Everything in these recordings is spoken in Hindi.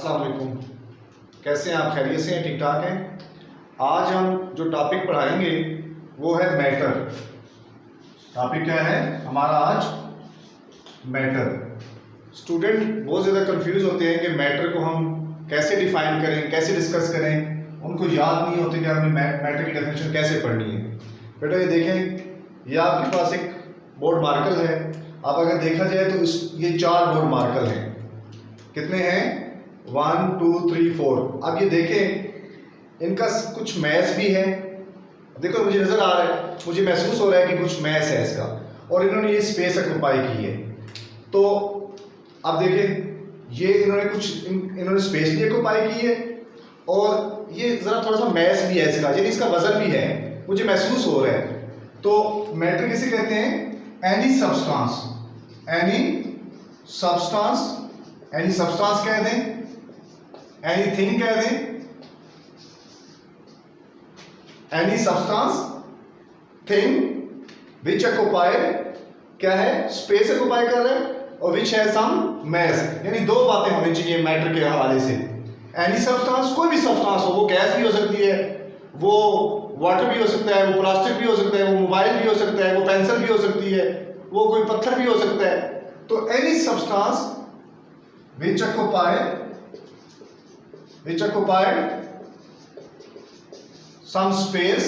अस्सलाम वालेकुम। कैसे हैं आप? खैरियत से हैं? ठीक ठाक हैं? आज हम जो टॉपिक पढ़ाएंगे वो है मैटर। टॉपिक क्या है हमारा आज? मैटर। स्टूडेंट बहुत ज़्यादा कंफ्यूज होते हैं कि मैटर को हम कैसे डिफाइन करें, कैसे डिस्कस करें। उनको याद नहीं होते कि हमें मैटर की डेफिनेशन कैसे पढ़नी है। बेटा ये देखें, ये आपके पास एक बोर्ड मार्कर है। आप अगर देखा जाए तो ये 4 बोर्ड मार्कर हैं। कितने हैं? 1 2 3 4। अब ये देखें, इनका कुछ मैथ्स भी है। देखो मुझे नजर आ रहा है, मुझे महसूस हो रहा है कि कुछ मैथ्स है इसका, और इन्होंने ये स्पेस ऑक्युपाई की है। तो अब देखें, ये इन्होंने स्पेस भी ऑक्युपाई की है, और ये जरा थोड़ा सा मैथ्स भी है इसका, यानी इसका वजन भी है, मुझे महसूस हो रहा है। तो मैटर किसे कहते हैं? Any substance. एनी सब्सटेंस कह दें, एनीथिंग कह दें, any substance thing which occupy क्या है? स्पेस ऑक्युपाई कर रहा है, और विच है सम मैस। यानी 2 बातें होनी चाहिए मैटर के हवाले से। एनी सब्सटेंस, कोई भी सब्सटेंस हो, वो गैस भी हो सकती है, वो वाटर भी हो सकता है, वो प्लास्टिक भी हो सकता है, वो मोबाइल भी हो सकता है, वो पेंसिल भी हो सकती है, वो कोई पत्थर भी हो सकता है। तो any substance which occupied some space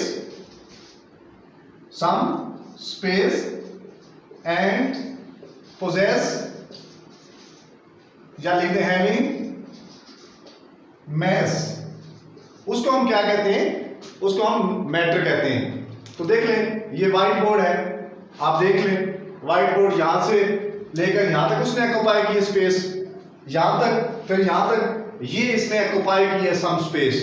and possess, या लिखते हैं having mass, उसको हम क्या कहते हैं? उसको हम मैटर कहते हैं। तो देख लें, ये व्हाइट बोर्ड है, आप देख लें, व्हाइट बोर्ड यहां से लेकर यहां तक उसने ऑक्युपाई की स्पेस, यहां तक, फिर यहां तक ये इसने ऑक्युपाई की है सम स्पेस।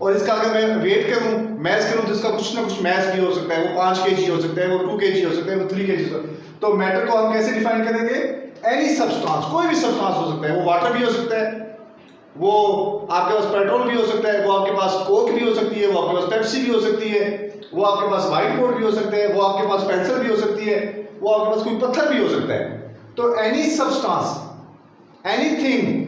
और इसका अगर मैं वेट करूं, मैथ करूं, तो इसका कुछ ना कुछ मैथ भी हो सकता है। वो 5 kg हो सकता है, वो 2 kg हो सकता है, वो 3 kg हो सकता है। तो मैटर को हम कैसे डिफाइन करेंगे? एनी सब्सटेंस, कोई भी सब्सटेंस हो सकता है। वो वाटर भी हो सकता है, वो आपके पास पेट्रोल भी हो सकता है, वो आपके पास कोक भी हो सकती है, वो आपके पास पेप्सी भी हो सकती है, वो आपके पास व्हाइट बोर्ड भी हो सकता है, वो आपके पास पेंसिल भी हो सकती है, वो आपके पास कोई पत्थर भी हो सकता है। तो any substance, anything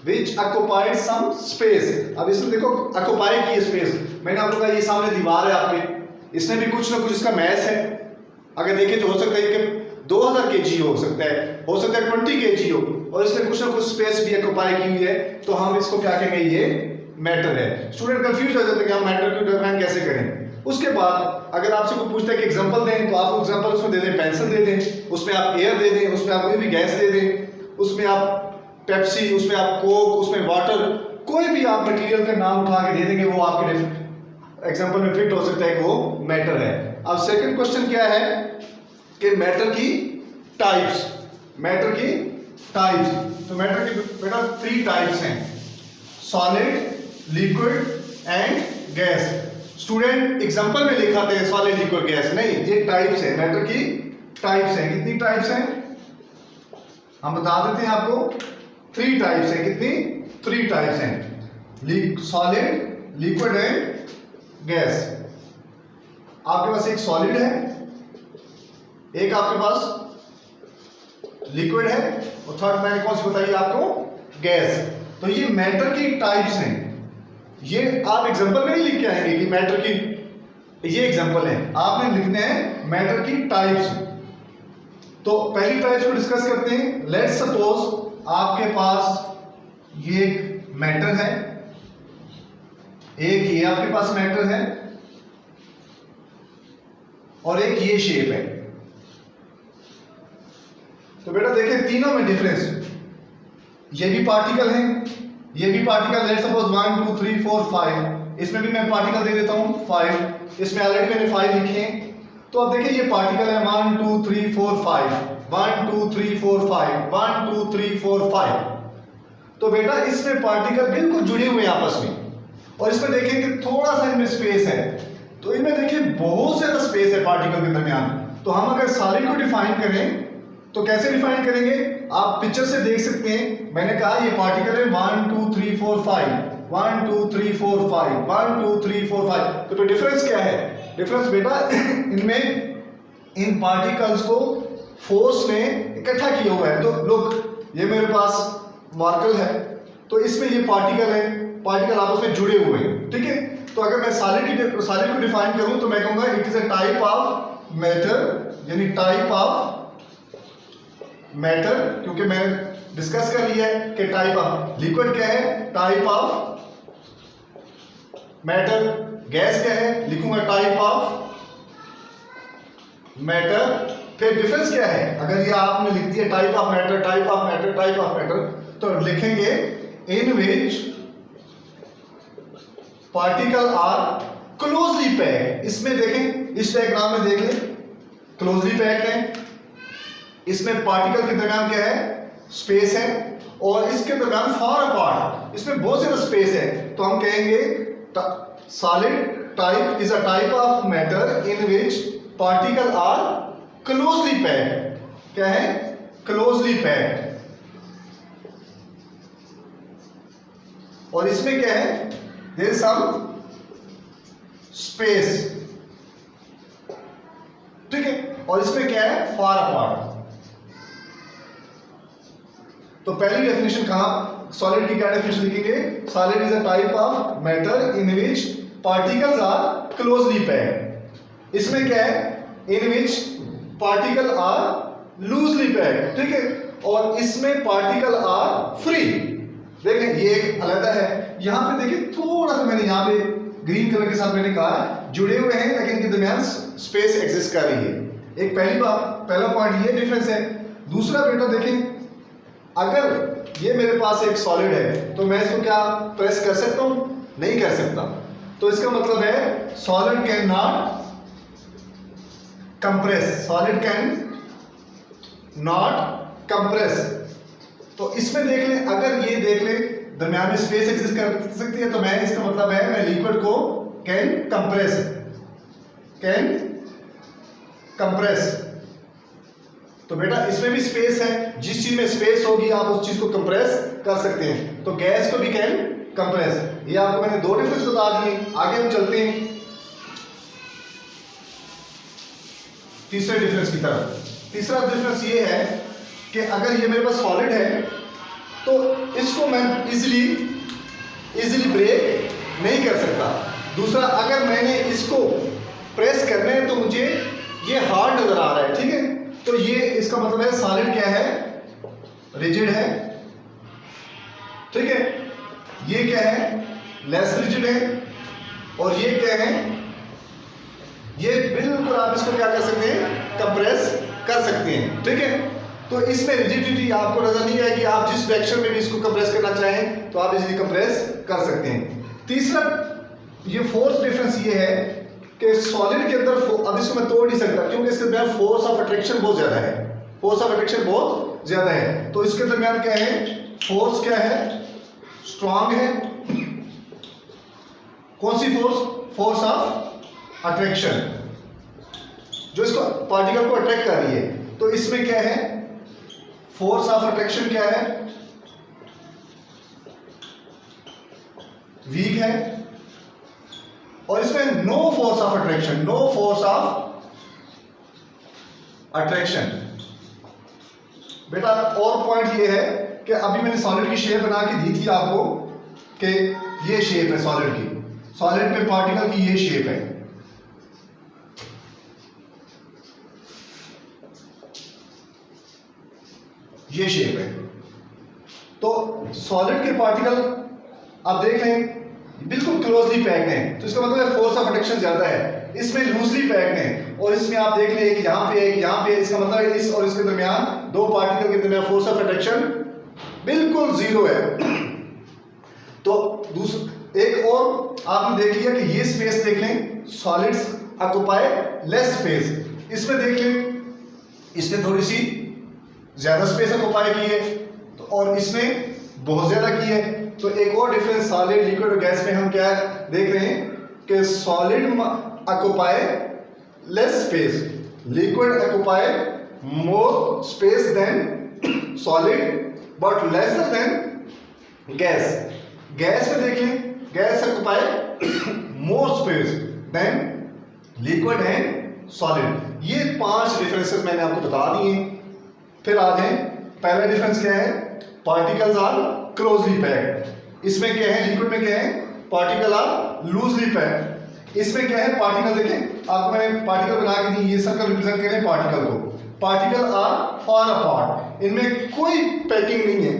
which occupied some space. अब इसमें देखो, ऑक्युपाई की स्पेस, मैंने आपको कहा ये सामने दीवार है आपके, इसमें भी कुछ ना कुछ इसका मैस है। अगर देखें तो हो सकता है कि 2000 kg हो सकता है 20 kg हो, और इसमें कुछ ना कुछ स्पेस भी ऑक्युपाई की हुई है। तो हम इसको क्या कहेंगे? ये मैटर है। स्टूडेंट कंफ्यूज हो जाते हैं कि हम मैटर को डिफाइन कैसे करें। उसके बाद अगर आपसे कोई पूछता है कि एग्जांपल दें, तो आप एग्जांपल उसमें दे दें, पेंसिल दे दें, उसमें आप एयर दे दें, उसमें आप कोई भी गैस दे दें, उसमें आप पेप्सी, उसमें आप कोक, उसमें वाटर, कोई भी आप मटेरियल का नाम उठा के दे देंगे, वो आपके एग्जांपल में फिट हो सकता है कि वो मैटर है। अब सेकंड क्वेश्चन क्या है कि मैटर की टाइप्स। मैटर की टाइप्स, तो मैटर की बेटा 3 टाइप्स हैं, solid, liquid and gas. Student example में लिखाते हैं सॉलिड, लिक्विड, गैस, नहीं, ये टाइप्स है, मैटर की टाइप्स हैं। कितनी टाइप्स हैं? हम बता देते हैं आपको, 3 टाइप्स हैं। कितनी? 3 टाइप्स हैं, सॉलिड, लिक्विड एंड गैस। आपके पास एक सॉलिड है, एक आपके पास लिक्विड है, और थर्ड मैंने कौन सी बताई आपको? गैस। तो ये मैटर की टाइप्स हैं। ये आप एग्जांपल में नहीं लिख के आएंगे कि मैटर की, ये एग्जांपल है, आपने लिखने हैं मैटर की टाइप्स। तो पहली टाइप्स को डिस्कस करते हैं। लेट्स सपोज आपके पास ये एक मैटर है, एक ये आपके पास मैटर है, और एक ये शेप है। तो बेटा देखें, तीनों में डिफरेंस, ये भी पार्टिकल है, ये भी पार्टिकल। लेट्स सपोज 1 2 3 4 5, इसमें भी मैं पार्टिकल दे देता हूं 5, इसमें ऑलरेडी मैंने 5 लिखे हैं। तो अब देखिए, ये पार्टिकल है 1 2 3 4 5, 1 2 3 4 5, 1 2 3 4 5। तो बेटा इसमें पार्टिकल बिल्कुल जुड़े हुए हैं आपस में, और इसमें देखिए कि थोड़ा सा इनमें स्पेस है। तो इनमें देखिए बहुत ज्यादा स्पेस है पार्टिकल के दरमियान। तो हम अगर सॉलिड को डिफाइन करें तो कैसे डिफाइन करेंगे? आप पिक्चर से देख सकते हैं, मैंने कहा ये पार्टिकल है 1 2 3 4 5, 1 2 3 4 5, 1 2 3 4 5। तो डिफरेंस क्या है? डिफरेंस बेटा इनमें, इन पार्टिकल्स को फोर्स ने इकट्ठा किया हुआ है। तो लुक, ये मेरे पास मार्कर है, तो इसमें ये पार्टिकल है, पार्टिकल आपस में जुड़े हुए हैं, ठीक है। तो अगर मैं सॉलिड को डिफाइन करूं तो मैं कहूंगा it is a type of matter, यानी टाइप ऑफ मैटर, क्योंकि मैं डिस्कस कर लिया है कि टाइप ऑफ लिक्विड क्या है, टाइप ऑफ मैटर। गैस क्या है, लिखूंगा टाइप ऑफ मैटर। फिर डिफरेंस क्या है, अगर ये आपने लिख दिया type of matter, type of matter, type of matter, तो लिखेंगे in which particle are closely packed. इसमें देखें, इस डायग्राम में देख लें, क्लोजली पैक्ड है, इसमें पार्टिकल के दरमियान क्या है, स्पेस है, और इसके दरमियान फार अपार्ट, इसमें बहुत ज्यादा स्पेस है। तो हम कहेंगे solid type is a type of matter in which particle are closely packed. क्या है, क्लोजली पैक्ड। और इसमें क्या है, देयर इज सम स्पेस, ठीक है। और इसमें क्या है, फार अपार्ट। तो पहली डेफिनेशन कहां, सॉलिड की क्या डेफिनेशन लिखेंगे, solid is a type of matter in which particles are closely packed. इसमें क्या है, in which particle are loosely packed, ठीक है। और इसमें पार्टिकल आर फ्री। देखें ये एक अलग है, यहां पे देखिए थोड़ा सा मैंने यहां पे ग्रीन कलर के साथ मैंने कहा जुड़े हुए हैं, लेकिन इनके दरमियान स्पेस एग्जिस्ट कर रही है। एक पहली बात, पहला पॉइंट ये डिफरेंस है। दूसरा बेटा देखें, अगर ये मेरे पास एक सॉलिड है तो मैं इसको क्या प्रेस कर सकता हूं, नहीं कर सकता। तो इसका मतलब है solid can not compress, solid can not compress. तो इसमें देख लें, अगर ये देख लें दरमियान में स्पेस एग्जिस्ट कर सकती है, तो मैं इसका मतलब है मैं लिक्विड को कैन कंप्रेस, कैन कंप्रेस। तो बेटा इसमें भी स्पेस है, जिस चीज में स्पेस होगी आप उस चीज को कंप्रेस कर सकते हैं। तो गैस को भी कैन कंप्रेस। ये आपको मैंने दो डिफरेंस बता दिए। आगे हम चलते हैं तीसरे डिफरेंस की तरफ। तीसरा डिफरेंस ये है कि अगर ये मेरे पास सॉलिड है तो इसको मैं इजीली ब्रेक नहीं कर सकता। दूसरा, अगर मैंने इसको प्रेस करना है तो मुझे ये हार्ड नजर आ रहा है, ठीक है। तो ये इसका मतलब है सॉलिड क्या है, रिजिड है, ठीक है। ये क्या है, लेस रिजिड है। और ये क्या है, ये बिल्कुल आप इसको क्या कर सकते हैं, कंप्रेस कर सकते हैं, ठीक है। तो इसमें रिजिडिटी आपको नजर नहीं आएगी, आप जिस डायरेक्शन में भी इसको कंप्रेस करना चाहें तो आप इजीली कंप्रेस कर सकते हैं। तीसरा, ये फोर्थ डिफरेंस ये है कि सॉलिड के अंदर, अब इसको मैं तोड़ नहीं सकता क्योंकि इसके दरमियान फोर्स ऑफ अट्रैक्शन बहुत ज्यादा है, फोर्स ऑफ अट्रैक्शन बहुत ज्यादा है। तो इसके दरमियान क्या है, फोर्स क्या है, स्ट्रांग है। कौन सी फोर्स, फोर्स ऑफ अट्रैक्शन, जो इसको पार्टिकल को अट्रैक्ट कर रही है। तो इसमें क्या है, फोर्स ऑफ अट्रैक्शन क्या है, वीक है। और इसमें no force of attraction, no force of attraction. बेटा और पॉइंट ये है कि अभी मैंने सॉलिड की शेप बना के दी थी आपको कि ये शेप है सॉलिड की, सॉलिड में पार्टिकल की ये शेप है। ये शेप है। तो सॉलिड के पार्टिकल आप देख लें बिल्कुल क्लोजली पैक्ड हैं, तो इसका मतलब है फोर्स ऑफ अट्रैक्शन ज्यादा है। इसमें लूजली पैक्ड हैं, और इसमें आप देख लें एक यहां पे एक यहां पे, इसका मतलब है इस और इसके दरमियान, दो पार्टिकल के दरमियान फोर्स ऑफ अट्रैक्शन बिल्कुल जीरो है। तो दूसरा एक और आपने देख लिया कि ये स्पेस देख लें, सॉलिड्स ऑक्यूपाई लेस स्पेस। इसमें देख लें इसने थोड़ी सी ज्यादा स्पेस ऑक्यूपाई की है, तो और इसने बहुत ज्यादा की है। तो एक और डिफरेंस सॉलिड, लिक्विड और गैस में हम क्या देख रहे हैं कि solid occupy less space, liquid occupy more space than solid but lesser than gas. Gas में देख लें, gas occupy more space than liquid and solid. ये 5 डिफरेंसेस मैंने आपको बता दिए। फिर आ जाए, पहला डिफरेंस क्या है, पार्टिकल्स आर क्लोजली पैक्ड। इसमें क्या है, लिक्विड में क्या है, पार्टिकल आर लूजली पैक्ड। इसमें क्या है, पार्टिकल देखें आपको मैंने पार्टिकल बना के दी, ये सर्कल रिप्रेजेंट कर रहे हैं पार्टिकल को। पार्टिकल आर फार अपार्ट, इनमें कोई पैकिंग नहीं है।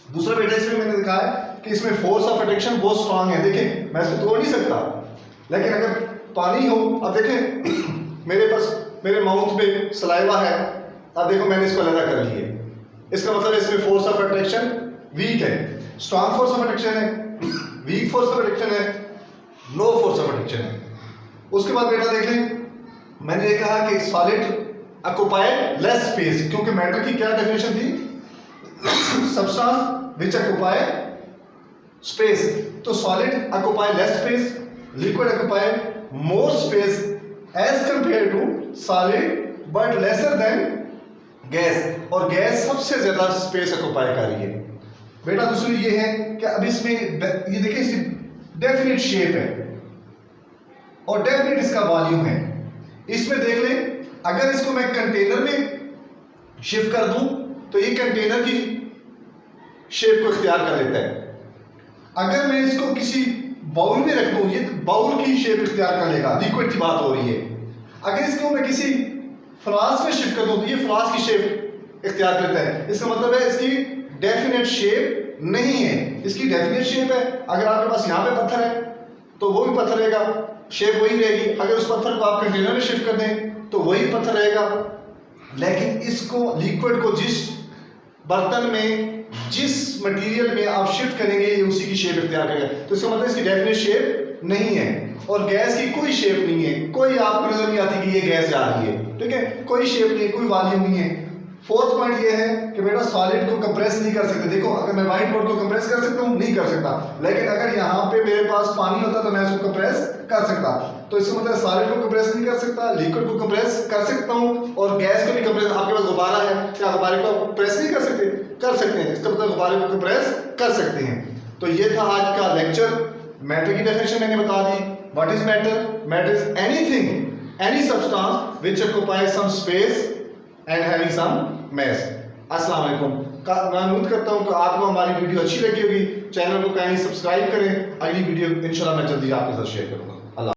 दूसरा बेटा इसमें मैंने दिखाया है कि इसमें फोर्स ऑफ अट्रैक्शन बहुत स्ट्रांग है। देखें मैं इसको तोड़ नहीं सकता, लेकिन अगर पानी हो, अब देखें मेरे पास मेरे माउथ पे सलाइवा है, अब देखो मैंने इसको अलग कर लिया, इसका मतलब इसमें फोर्स ऑफ अट्रैक्शन वीक है। स्ट्रांग फोर्स ऑफ अट्रैक्शन है, वीक फोर्स ऑफ अट्रैक्शन है, नो फोर्स ऑफ अट्रैक्शन है। उसके बाद बेटा देख लें, मैंने ये कहा कि सॉलिड ऑक्यूपाई लेस स्पेस, क्योंकि मैटर की क्या डेफिनेशन थी, सब्सटेंस व्हिच ऑक्यूपाई स्पेस। तो solid occupy less space, liquid occupy more space as compare to solid but lesser than gas, और गैस सबसे ज्यादा स्पेस ऑक्यूपाई कर रही है। बेटा दूसरी ये है कि अब इसमें ये देखिए इसकी डेफिनेट शेप है और डेफिनेट इसका वॉल्यूम है। इसमें देख लें, अगर इसको मैं कंटेनर में शिफ्ट कर दूं तो ये कंटेनर की शेप को इख्तियार कर लेता है। अगर मैं इसको किसी बाउल में रख दूं, ये बाउल की शेप इख्तियार कर लेगा, लिक्विड की बात हो रही है। अगर इसको मैं किसी फ्लास्क में शिफ्ट कर दूं तो ये फ्लास्क की शेप इख्तियार करता है। इसका मतलब है इसकी डेफिनेट शेप नहीं है, इसकी डेफिनेट शेप है। अगर आपके पास यहाँ पे पत्थर है तो वो भी पत्थर रहेगा, शेप वही रहेगी। अगर उस पत्थर को आप कंटेनर में शिफ्ट कर दें तो वही पत्थर रहेगा। लेकिन इसको, लिक्विड को जिस बर्तन में, जिस मटेरियल में आप शिफ्ट करेंगे, ये उसी की शेप इख्तियार करेगा। तो इसका मतलब इसकी डेफिनेट शेप नहीं है। और गैस की कोई शेप नहीं है, कोई आपको नजर नहीं आती कि ये गैस जा रही है, ठीक है, कोई शेप नहीं है, कोई वॉल्यूम नहीं है। फोर्थ पॉइंट ये है कि बेटा सॉलिड को कंप्रेस नहीं कर सकते। देखो अगर मैं व्हाइट बोर्ड को कंप्रेस कर सकता हूँ, नहीं कर सकता, लेकिन अगर यहाँ पे मेरे पास पानी होता तो मैं उसको कंप्रेस कर सकता। तो इसका मतलब सॉलिड को कंप्रेस नहीं कर सकता, लिक्विड को कंप्रेस कर सकता हूँ, और गैस को भी कंप्रेस। आपके पास गुब्बारा है, क्या गुब्बारे को कंप्रेस नहीं कर सकते? कर सकते हैं। इसका मतलब गुब्बारे को कंप्रेस कर सकते हैं। तो ये था आज का लेक्चर। मैटर की डेफिनेशन मैंने बता दी। What is matter? Matter is anything, any substance which occupies some space and having some mass. अस्सलाम वालेकुम। मैं उम्मीद करता हूँ कि आपको हमारी वीडियो अच्छी लगी होगी। चैनल को काइंडली सब्सक्राइब करें। अगली वीडियो इंशाल्लाह मैं जल्दी आपके साथ शेयर करूँगा।